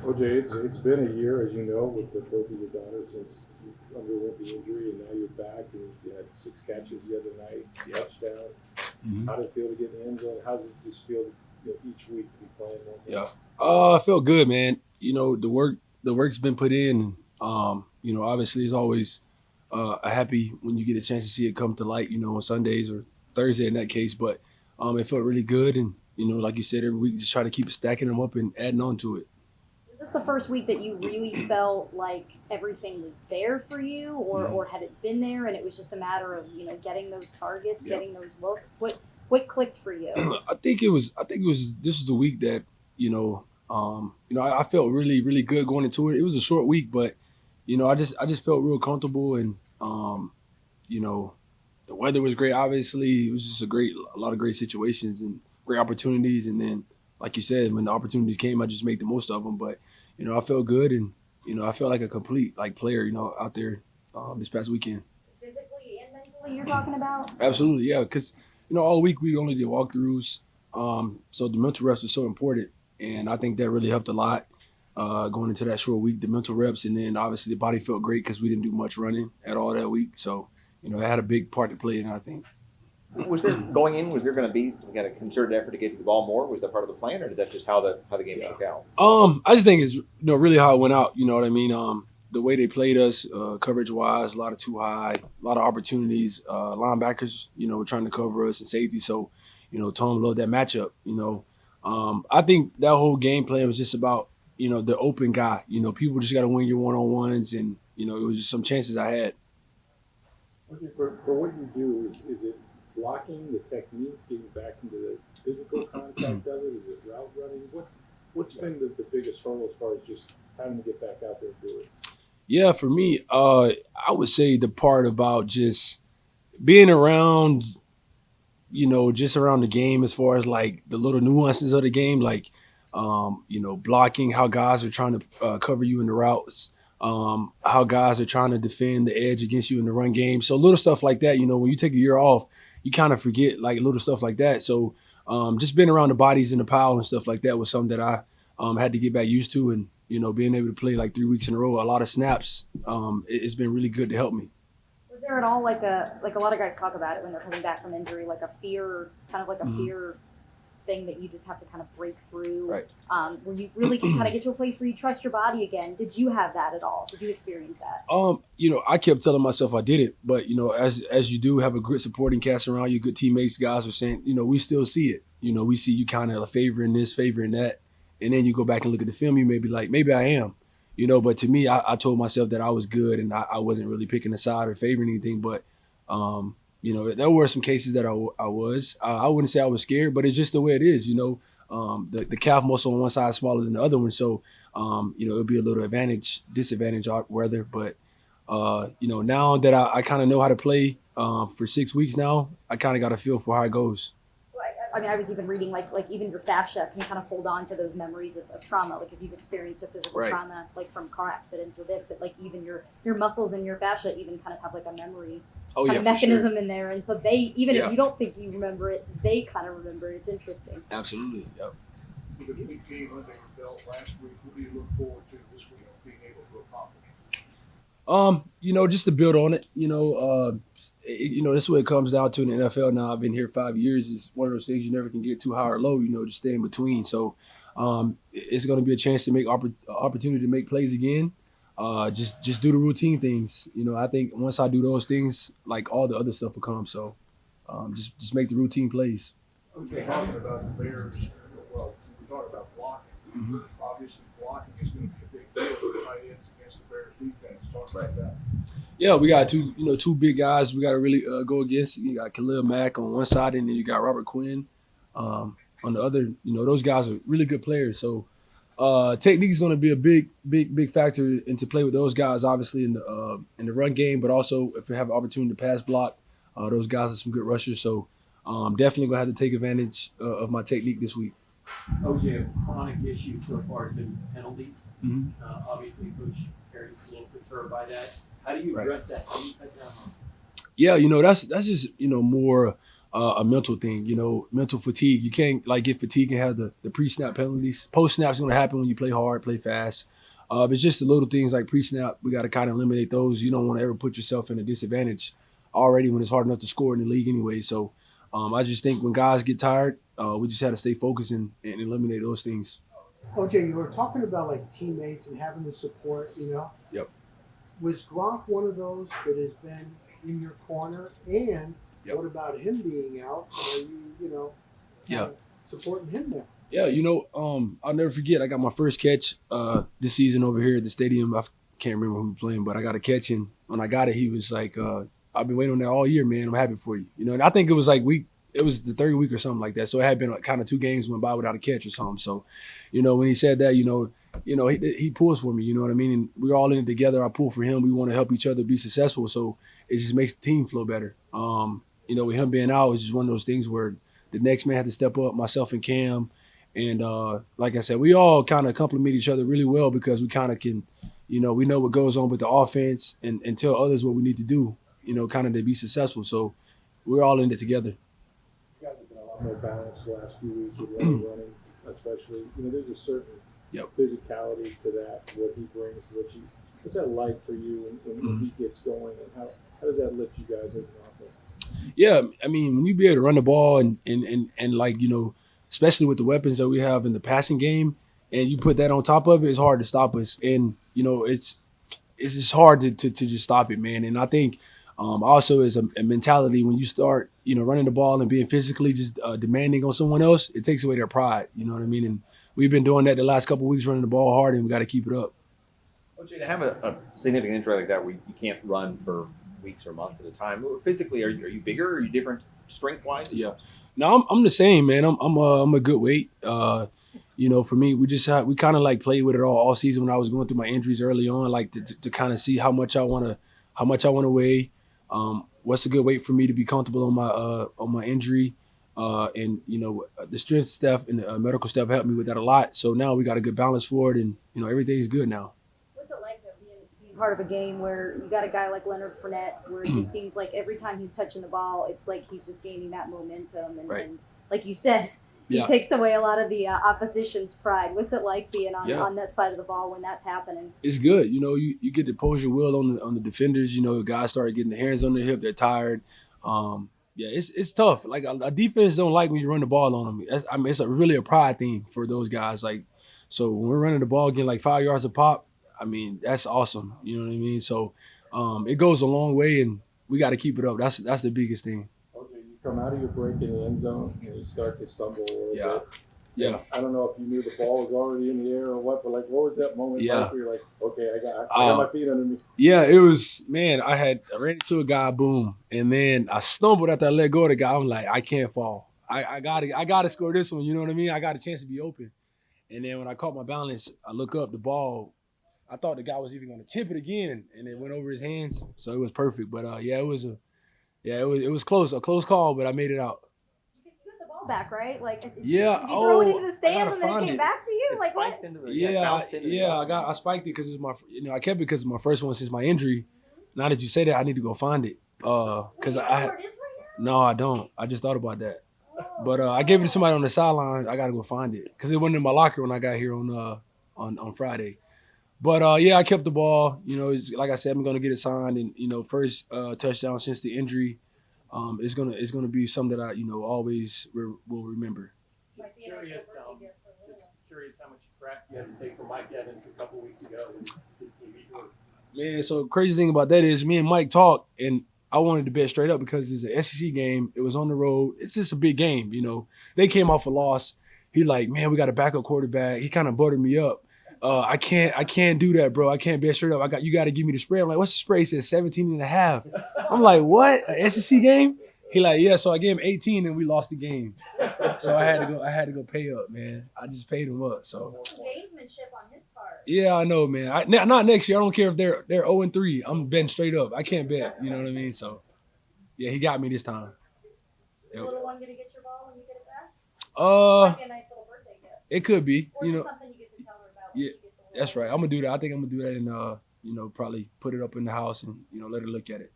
OJ, it's been a year, as you know, with both of your daughters since you underwent the injury, and now you're back, and you had 6 catches the other night, touchdown. Mm-hmm. How did it feel to get in the end zone? How does it just feel, each week to be playing one game? Yeah. I felt good, man. The work's been put in. Obviously it's always a happy when you get a chance to see it come to light, on Sundays or Thursday in that case. But it felt really good, and like you said, every week just try to keep stacking them up and adding on to it. Was this the first week that you really felt like everything was there for you, or had it been there and it was just a matter of getting those targets, getting those looks? What clicked for you? I think it was. This was the week that I felt really really good going into it. It was a short week, but I just felt real comfortable, and you know the weather was great. Obviously, it was just a lot of great situations and great opportunities. And then, like you said, when the opportunities came, I just made the most of them. But I felt good, and I felt like a complete player, out there this past weekend. Physically and mentally, you're talking about? Absolutely, yeah. Because all week we only did walkthroughs, so the mental reps are so important, and I think that really helped a lot going into that short week. The mental reps, and then obviously the body felt great because we didn't do much running at all that week. So it had a big part to play in, I think. Was there going in? Was there going to be some kind of concerted effort to get to the ball more? Was that part of the plan, or did that just how the game shook out? I just think it's really how it went out. You know what I mean? The way they played us, coverage wise, a lot of too high, a lot of opportunities. Linebackers, were trying to cover us, and safety. So, Tom loved that matchup. I think that whole game plan was just about the open guy. People just got to win your one on ones, and it was just some chances I had. Okay, for what you do, is it blocking, the technique, getting back into the physical contact of it? Is it route running? What's been the biggest hurdle as far as just having to get back out there and do it? Yeah, for me, I would say the part about just being around, just around the game as far as like the little nuances of the game, like, blocking, how guys are trying to cover you in the routes, how guys are trying to defend the edge against you in the run game. So little stuff like that, when you take a year off, you kind of forget like little stuff like that. So just being around the bodies in the pile and stuff like that was something that I had to get back used to. And, being able to play like 3 weeks in a row, a lot of snaps, it's been really good to help me. Was there at all like a lot of guys talk about it when they're coming back from injury, like a fear, kind of like a fear thing that you just have to kind of break through? Right. Where you really can kind of get to a place where you trust your body again. Did you have that at all? Did you experience that? I kept telling myself I did it, but as you do have a good supporting cast around you, good teammates, guys are saying, we still see it. We see you kind of favoring this, favoring that, and then you go back and look at the film, you may be like, maybe I am. But to me, I told myself that I was good, and I wasn't really picking a side or favoring anything. But there were some cases that I was. I wouldn't say I was scared, but it's just the way it is. The calf muscle on one side is smaller than the other one, so it'll be a little disadvantage whether. But now that I kind of know how to play for 6 weeks now, I kind of got a feel for how it goes. I mean, I was even reading like even your fascia can kind of hold on to those memories of trauma. Like if you've experienced a physical trauma, like from car accidents or this, that like even your muscles and your fascia even kind of have like a memory mechanism in there. And so they, even if you don't think you remember it, they kind of remember it. It's interesting. Absolutely. Yep. With a big game under your belt last week, what do you look forward to this week being able to accomplish? Just to build on it, this is what it comes down to in the NFL now. I've been here 5 years. It's one of those things you never can get too high or low, just stay in between. So it's going to be a chance to make opportunity to make plays again. Just do the routine things. I think once I do those things, like all the other stuff will come. So just make the routine plays. Okay, talking about the Bears, well, we talked about blocking. Mm-hmm. Obviously, blocking is going to be a big deal for the tight ends against the Bears defense. Talk about that. Yeah, we got two big guys we got to really go against. You got Khalil Mack on one side, and then you got Robert Quinn on the other. Those guys are really good players. So technique is going to be a big factor into play with those guys, obviously in the run game, but also if we have an opportunity to pass block, those guys are some good rushers. So definitely going to have to take advantage of my technique this week. OJ, a chronic issue so far has been penalties. Mm-hmm. Obviously, Coach Perry's a little perturbed by that. How do you address that? How do you cut down on it? Yeah, that's just more a mental thing, mental fatigue. You can't like get fatigued and have the pre-snap penalties. Post-snap is going to happen when you play hard, play fast. It's just the little things like pre-snap. We got to kind of eliminate those. You don't want to ever put yourself in a disadvantage already when it's hard enough to score in the league anyway. So I just think when guys get tired, we just had to stay focused and eliminate those things. OJ, you were talking about like teammates and having the support, Yep. Was Gronk one of those that has been in your corner? And Yep. what about him being out? Are you, Yeah. supporting him now? Yeah, I'll never forget. I got my first catch this season over here at the stadium. I can't remember who was playing, but I got a catch, and when I got it, he was like, "I've been waiting on that all year, man. I'm happy for you." And I think it was like it was the third week or something like that. So it had been like kind of 2 games went by without a catch or something. So, when he said that, he pulls for me. You know what I mean? And we're all in it together. I pull for him. We want to help each other be successful. So it just makes the team flow better. With him being out, it's just one of those things where the next man had to step up, myself and Cam. And like I said, we all kind of complement each other really well because we kind of can, we know what goes on with the offense and tell others what we need to do, kind of to be successful. So we're all in it together. You guys have been a lot more balanced the last few weeks with running, especially. There's a certain physicality to that, what he brings. What's that like for you when he gets going, and how does that lift you guys as an offense? Yeah, I mean, when you be able to run the ball and like, especially with the weapons that we have in the passing game, and you put that on top of it, it's hard to stop us. And, it's just hard to just stop it, man. And I think also as a mentality, when you start, running the ball and being physically just demanding on someone else, it takes away their pride. You know what I mean? And we've been doing that the last couple of weeks, running the ball hard, and we got to keep it up. OJ, to have a significant injury like that where you can't run for weeks or months at a time, physically, are you bigger? Are you different strength-wise? Yeah. No, I'm the same, man. I'm a good weight. For me, we kind of like played with it all season when I was going through my injuries early on, like to kind of see how much I want to weigh. What's a good weight for me to be comfortable on my injury. And the strength staff and the medical staff helped me with that a lot. So now we got a good balance for it, and everything's good now. What's it like being part of a game where you got a guy like Leonard Fournette, where it just seems like every time he's touching the ball, it's like he's just gaining that momentum, and like you said, he takes away a lot of the opposition's pride. What's it like being on that side of the ball when that's happening? It's good. You get to pose your will on the defenders. Guys start getting their hands on their hip. They're tired. It's tough. Like a defense don't like when you run the ball on them. It's really a pride thing for those guys. Like, so when we're running the ball, getting like 5 yards a pop, that's awesome. You know what I mean? So it goes a long way, and we got to keep it up. That's the biggest thing. Okay, you come out of your break in the end zone and you start to stumble a little bit. Yeah. I don't know if you knew the ball was already in the air or what, but like, what was that moment like where you're like, okay, I got my feet under me? Yeah, it was, man, I ran into a guy, boom, and then I stumbled after I let go of the guy. I'm like, I can't fall. I gotta score this one, you know what I mean? I got a chance to be open. And then when I caught my balance, I look up, the ball, I thought the guy was even gonna tip it again, and it went over his hands. So it was perfect. But it was close, a close call, but I made it out. Back, right? Like, did you throw it into the stands and then it came back to you? Like, what? I spiked it because it was I kept it because it's my first one since my injury. Now that you say that, I need to go find it. Because no, I don't. I just thought about that. But I gave it to somebody on the sideline. I got to go find it because it wasn't in my locker when I got here on Friday. But I kept the ball. It's, like I said, I'm going to get it signed, and first touchdown since the injury. It's gonna be something that I always will remember. Just curious how much crap you had to take for Mike Evans a couple weeks ago when his team beat yours. Man, so crazy thing about that is me and Mike talked, and I wanted to bet straight up because it's an SEC game. It was on the road. It's just a big game, They came off a loss. He like, man, we got a backup quarterback. He kind of buttered me up. I can't do that, bro. I can't bet straight up. You got to give me the spread. I'm like, what's the spread? He said 17.5. I'm like, what? An SEC game? He like, yeah. So I gave him 18 and we lost the game. So I had to go pay up, man. I just paid him up. So Gamesmanship on his part. Yeah, I know, man. Not next year. I don't care if they're 0-3. I'm betting straight up. I can't bet. You know what I mean? So yeah, he got me this time. Yep. The little one gonna get your ball when you get it back? Might be a nice little birthday gift. It could be. Or something you get to tell her about. Yeah, that's right. I'm gonna do that. I think I'm gonna do that and probably put it up in the house and let her look at it.